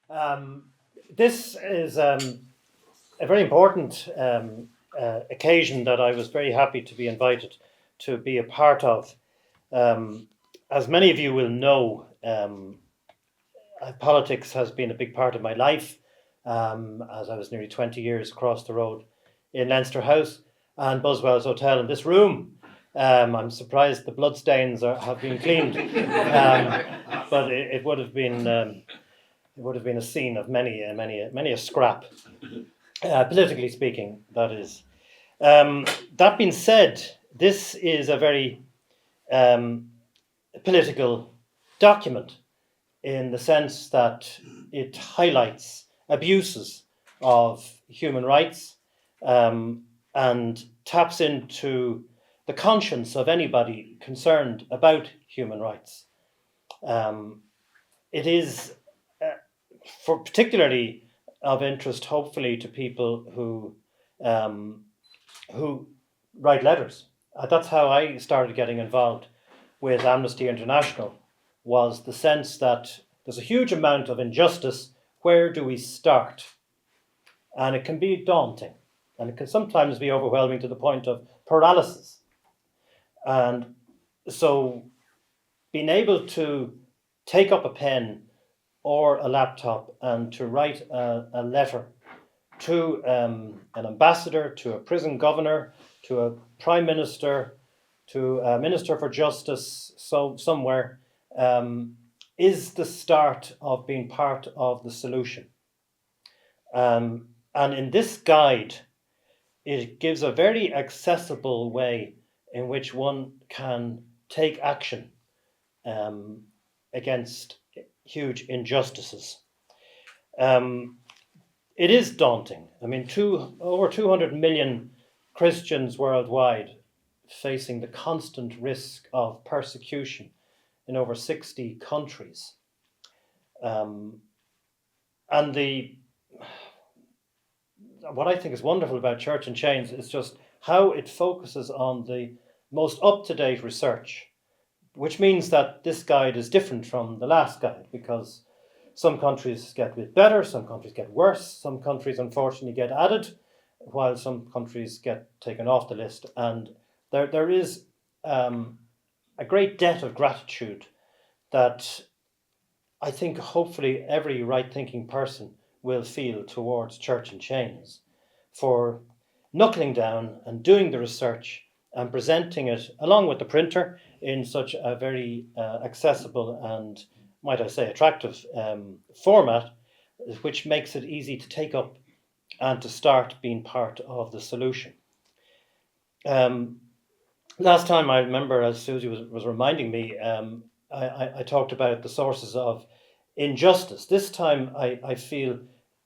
Um, this is a very important occasion that I was very happy to be invited to be a part of. As many of you will know, politics has been a big part of my life, as I was nearly 20 years across the road in Leinster House and Buswells Hotel in this room. I'm surprised the bloodstains have been cleaned, but it would have been a scene of many a scrap, politically speaking. That is. That being said, this is a very political document in the sense that it highlights abuses of human rights, and taps into the conscience of anybody concerned about human rights. It is for particularly of interest, hopefully, to people who write letters. That's how I started getting involved with Amnesty International, was the sense that there's a huge amount of injustice. Where do we start? And it can be daunting, and it can sometimes be overwhelming to the point of paralysis. And so being able to take up a pen or a laptop and to write a letter to an ambassador, to a prison governor, to a prime minister, to a minister for justice, so somewhere, is the start of being part of the solution. And in this guide, it gives a very accessible way in which one can take action against huge injustices. It is daunting. I mean, over 200 million Christians worldwide facing the constant risk of persecution in over 60 countries. And what I think is wonderful about Church in Chains is just how it focuses on the most up-to-date research, which means that this guide is different from the last guide, because some countries get a bit better, some countries get worse, some countries unfortunately get added, while some countries get taken off the list. And there is a great debt of gratitude that I think hopefully every right-thinking person will feel towards Church in Chains for knuckling down and doing the research and presenting it along with the printer in such a very accessible and, might I say, attractive format, which makes it easy to take up and to start being part of the solution. Last time, I remember, as Susie was reminding me, I talked about the sources of injustice. This time I feel,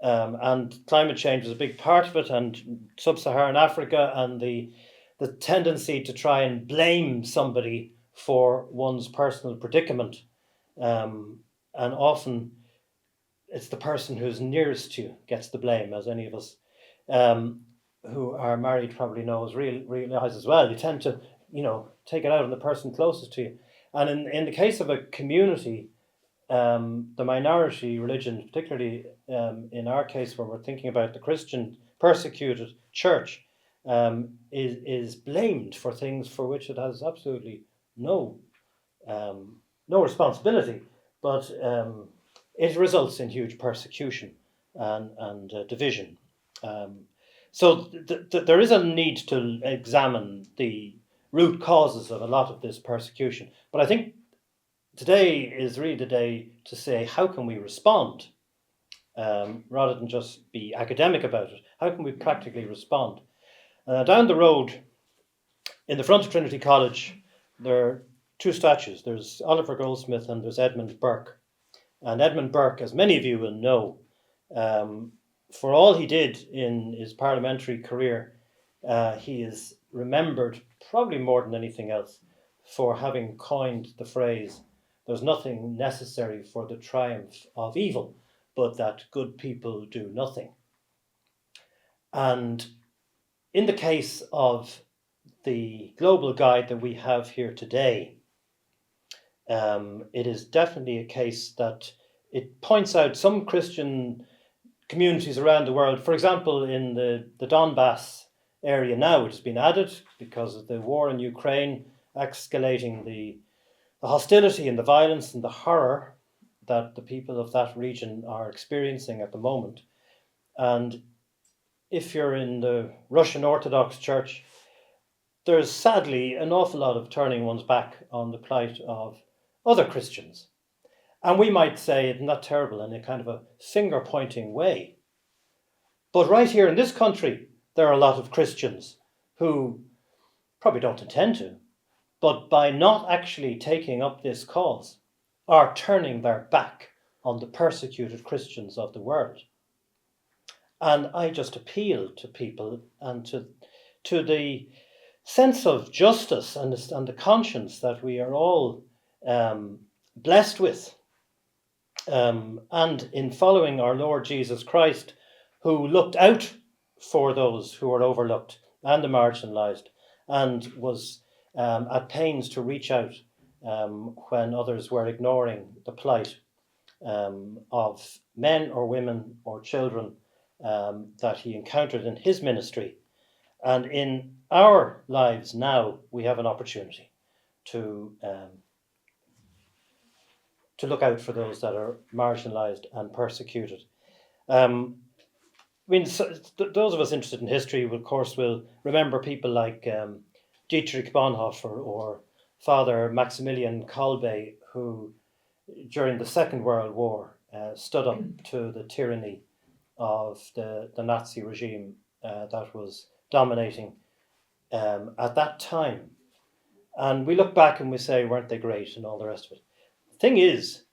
and climate change is a big part of it, and sub-Saharan Africa, and the tendency to try and blame somebody for one's personal predicament. And often it's the person who's nearest to you gets the blame, as any of us who are married probably realize as well. You tend to, take it out on the person closest to you. And in the case of a community, the minority religion, particularly in our case where we're thinking about the Christian persecuted church, is blamed for things for which it has absolutely no responsibility, but it results in huge persecution and division. So there is a need to examine the root causes of a lot of this persecution. But I think today is really the day to say, how can we respond? Rather than just be academic about it, how can we practically respond? Down the road, in the front of Trinity College, there are two statues. There's Oliver Goldsmith and there's Edmund Burke. And Edmund Burke, as many of you will know, for all he did in his parliamentary career, he is remembered probably more than anything else for having coined the phrase, "There's nothing necessary for the triumph of evil, but that good people do nothing." And in the case of the global guide that we have here today, it is definitely a case that it points out some Christian communities around the world. For example, in the Donbass area now, which has been added because of the war in Ukraine, escalating the hostility and the violence and the horror that the people of that region are experiencing at the moment. And if you're in the Russian Orthodox Church, there's sadly an awful lot of turning one's back on the plight of other Christians. And we might say, isn't that terrible, in a kind of a finger-pointing way. But right here in this country, there are a lot of Christians who probably don't intend to, but by not actually taking up this cause, are turning their back on the persecuted Christians of the world. And I just appeal to people and to the sense of justice and the conscience that we are all blessed with. And in following our Lord Jesus Christ, who looked out for those who were overlooked and the marginalised, and was at pains to reach out when others were ignoring the plight of men or women or children that he encountered in his ministry. And in our lives now, we have an opportunity to look out for those that are marginalised and persecuted. Those of us interested in history, of course, will remember people like Dietrich Bonhoeffer or Father Maximilian Kolbe, who during the Second World War stood up to the tyranny of the Nazi regime that was dominating at that time. And we look back and we say, weren't they great, and all the rest of it. The thing is,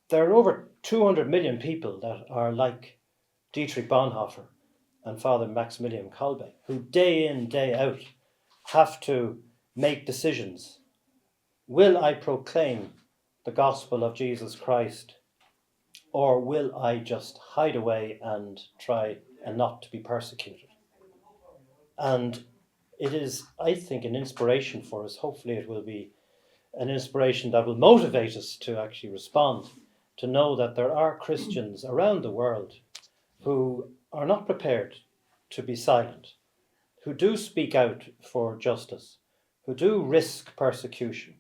there are over 200 million people that are like Dietrich Bonhoeffer and Father Maximilian Kolbe, who day in, day out have to make decisions. Will I proclaim the gospel of Jesus Christ, or will I just hide away and try and not to be persecuted? And it is, I think, an inspiration for us. Hopefully it will be an inspiration that will motivate us to actually respond, to know that there are Christians around the world who are not prepared to be silent, who do speak out for justice, who do risk persecution,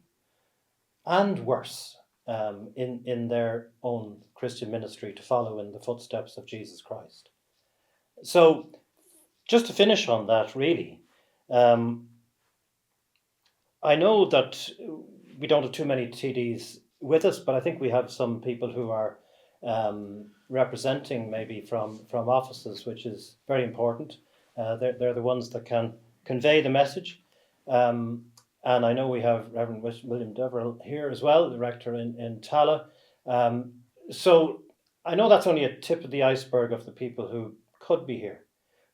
and worse, in their own Christian ministry to follow in the footsteps of Jesus Christ. So, just to finish on that, really, I know that we don't have too many TDs with us, but I think we have some people who are representing maybe from offices, which is very important. They're the ones that can convey the message. And I know we have Reverend William Deverell here as well, the rector in Tala. So I know that's only a tip of the iceberg of the people who could be here.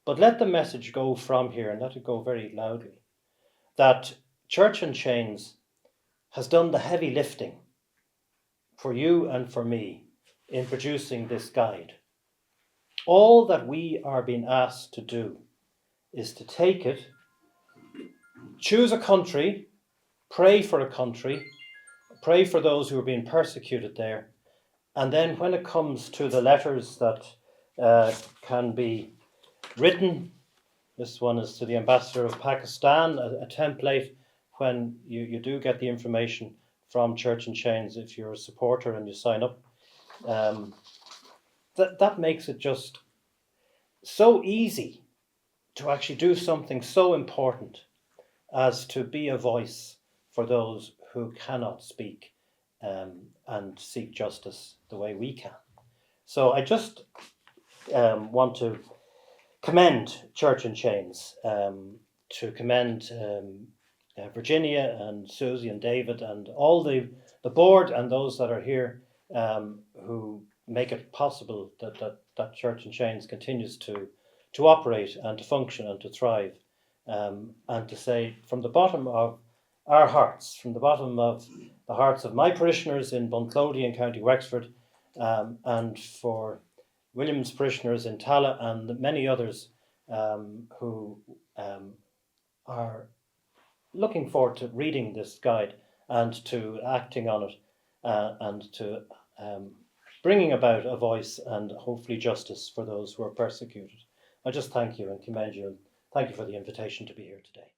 But let the message go from here, and let it go very loudly, that Church in Chains has done the heavy lifting for you and for me in producing this guide. All that we are being asked to do is to take it, choose a country, pray for a country, pray for those who are being persecuted there, and then when it comes to the letters that can be written, this one is to the Ambassador of Pakistan, a template when you do get the information from Church in Chains, if you're a supporter and you sign up. That makes it just so easy to actually do something so important as to be a voice for those who cannot speak and seek justice the way we can. So I just want to commend Church in Chains, to commend Virginia and Susie and David and all the board and those that are here who make it possible that Church in Chains continues to operate and to function and to thrive, and to say from the bottom of our hearts, from the bottom of the hearts of my parishioners in Bunclody in County Wexford, and for William's parishioners in Tala and many others who are looking forward to reading this guide and to acting on it, and to bringing about a voice and hopefully justice for those who are persecuted. I just thank you and commend you, and thank you for the invitation to be here today.